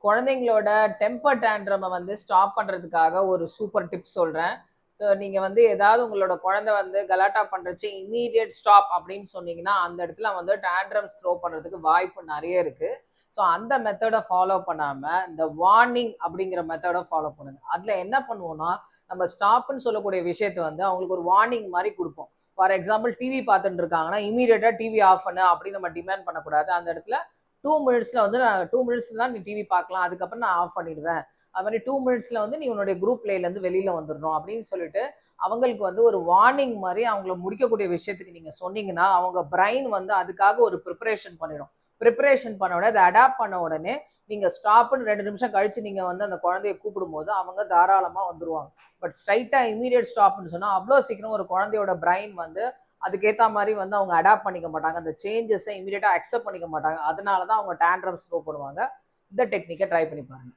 குழந்தைங்களோட டெம்பர் டேண்ட்ரமை வந்து ஸ்டாப் பண்ணுறதுக்காக ஒரு சூப்பர் டிப் சொல்கிறேன். ஸோ நீங்கள் வந்து ஏதாவது உங்களோட குழந்தை வந்து கலாட்டா பண்ணுறச்சு இமீடியட் ஸ்டாப் அப்படின்னு சொன்னீங்கன்னா அந்த இடத்துல வந்து டேண்ட்ரம்ஸ் த்ரோ பண்ணுறதுக்கு வாய்ப்பு நிறைய இருக்குது. ஸோ அந்த மெத்தடை ஃபாலோ பண்ணாமல் இந்த வார்னிங் அப்படிங்கிற மெத்தடை ஃபாலோ பண்ணுங்க. அதில் என்ன பண்ணுவோம்னா, நம்ம ஸ்டாப்னு சொல்லக்கூடிய விஷயத்தை வந்து அவங்களுக்கு ஒரு வார்னிங் மாதிரி கொடுப்போம். ஃபார் எக்ஸாம்பிள் டிவி பார்த்துட்டு இருக்காங்கன்னா இமீடியட்டாக டிவி ஆஃப் பண்ணு அப்படின்னு நம்ம டிமாண்ட் பண்ணக்கூடாது. அந்த இடத்துல 2 மினிட்ஸில் வந்து நான் 2 மினிட்ஸில் தான் நீ டிவி பார்க்கலாம், அதுக்கப்புறம் நான் ஆஃப் பண்ணிடுவேன். அது மாதிரி 2 மினிட்ஸில் வந்து நீ உன்னுடைய குரூப் பிளேலேருந்து வெளியில் வந்துடணும் அப்படின்னு சொல்லிட்டு அவங்களுக்கு வந்து ஒரு வார்னிங் மாதிரி அவங்கள முடிக்கக்கூடிய விஷயத்துக்கு நீங்கள் சொன்னீங்கன்னா அவங்க பிரைன் வந்து அதுக்காக ஒரு ப்ரிப்பரேஷன் பண்ணிடும். ப்ரிப்பரேஷன் பண்ண உடனே அதை அடாப்ட் பண்ண உடனே நீங்கள் ஸ்டாப்புன்னு 2 நிமிஷம் கழிச்சு நீங்கள் வந்து அந்த குழந்தைய கூப்பிடும்போது அவங்க தாராளமாக வந்துடுவாங்க. பட் ஸ்ட்ரைட்டாக இமீடியட் ஸ்டாப்னு சொன்னால் அவ்வளோ சீக்கிரம் ஒரு குழந்தையோட பிரைன் வந்து அதுக்கேற்ற மாதிரி வந்து அவங்க அடாப்ட் பண்ணிக்க மாட்டாங்க. அந்த சேஞ்சஸை இமீடியட்டாக அக்செப்ட் பண்ணிக்க மாட்டாங்க. அதனால தான் அவங்க டேண்ட்ரம்ஸ் த்ரோ பண்ணுவாங்க. இந்த டெக்னிக்கை ட்ரை பண்ணி பாருங்க.